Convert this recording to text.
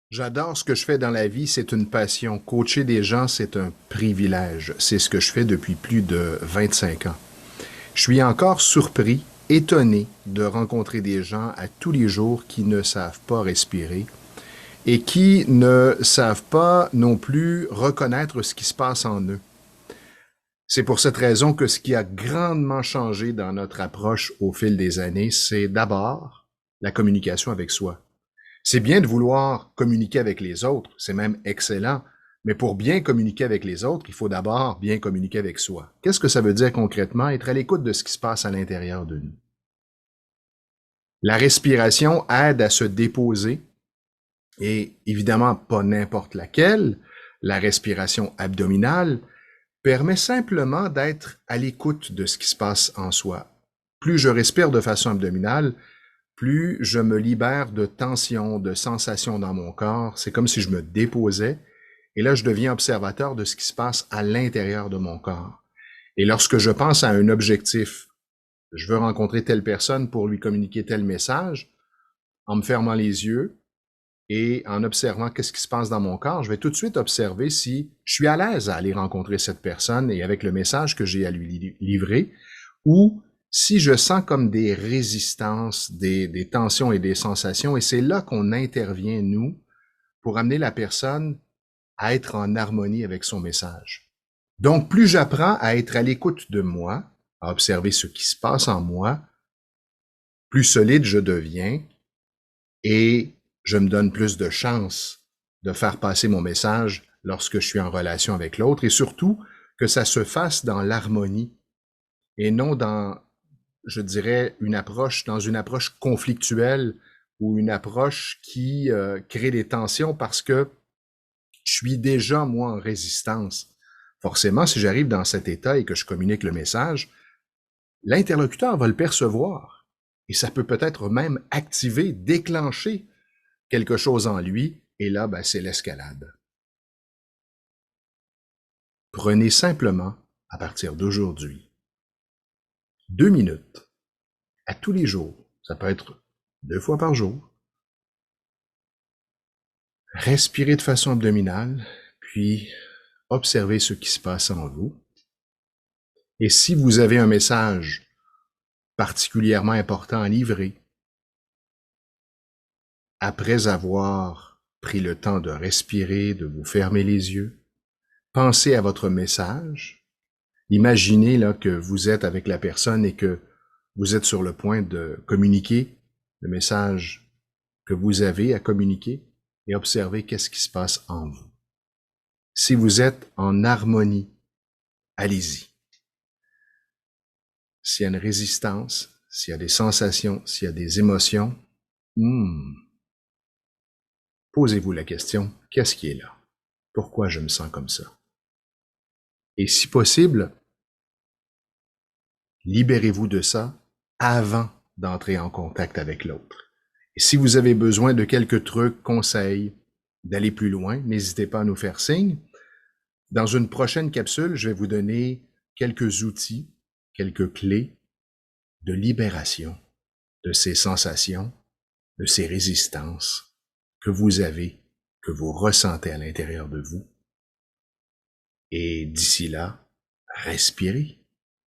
J'adore ce que je fais dans la vie, c'est une passion. Coacher des gens, c'est un privilège. C'est ce que je fais depuis plus de 25 ans. Je suis encore surpris, étonné de rencontrer des gens à tous les jours qui ne savent pas respirer et qui ne savent pas non plus reconnaître ce qui se passe en eux. C'est pour cette raison que ce qui a grandement changé dans notre approche au fil des années, c'est d'abord la communication avec soi. C'est bien de vouloir communiquer avec les autres, c'est même excellent, mais pour bien communiquer avec les autres, il faut d'abord bien communiquer avec soi. Qu'est-ce que ça veut dire concrètement? Être à l'écoute de ce qui se passe à l'intérieur de nous. La respiration aide à se déposer, et évidemment pas n'importe laquelle. La respiration abdominale permet simplement d'être à l'écoute de ce qui se passe en soi. Plus je respire de façon abdominale, plus je me libère de tensions, de sensations dans mon corps. C'est comme si je me déposais. Et là, je deviens observateur de ce qui se passe à l'intérieur de mon corps. Et lorsque je pense à un objectif, je veux rencontrer telle personne pour lui communiquer tel message, en me fermant les yeux et en observant qu'est-ce qui se passe dans mon corps, je vais tout de suite observer si je suis à l'aise à aller rencontrer cette personne et avec le message que j'ai à lui livrer, ou si je sens comme des résistances, des tensions et des sensations, et c'est là qu'on intervient, nous, pour amener la personne à être en harmonie avec son message. Donc, plus j'apprends à être à l'écoute de moi, à observer ce qui se passe en moi, plus solide je deviens et je me donne plus de chance de faire passer mon message lorsque je suis en relation avec l'autre et surtout que ça se fasse dans l'harmonie et non dans, je dirais, dans une approche conflictuelle ou une approche qui crée des tensions parce que je suis déjà, moi, en résistance. Forcément, si j'arrive dans cet état et que je communique le message, l'interlocuteur va le percevoir. Et ça peut peut-être même activer, déclencher quelque chose en lui. Et là, ben, c'est l'escalade. Prenez simplement, à partir d'aujourd'hui, 2 minutes à tous les jours. Ça peut être 2 fois par jour. Respirez de façon abdominale, puis observez ce qui se passe en vous. Et si vous avez un message particulièrement important à livrer, après avoir pris le temps de respirer, de vous fermer les yeux, pensez à votre message. Imaginez là que vous êtes avec la personne et que vous êtes sur le point de communiquer le message que vous avez à communiquer et observez qu'est-ce qui se passe en vous. Si vous êtes en harmonie, allez-y. S'il y a une résistance, s'il y a des sensations, s'il y a des émotions, posez-vous la question, qu'est-ce qui est là? Pourquoi je me sens comme ça? Et si possible, libérez-vous de ça avant d'entrer en contact avec l'autre. Et si vous avez besoin de quelques trucs, conseils, d'aller plus loin, n'hésitez pas à nous faire signe. Dans une prochaine capsule, je vais vous donner quelques outils, quelques clés de libération de ces sensations, de ces résistances que vous avez, que vous ressentez à l'intérieur de vous. Et d'ici là, respirez.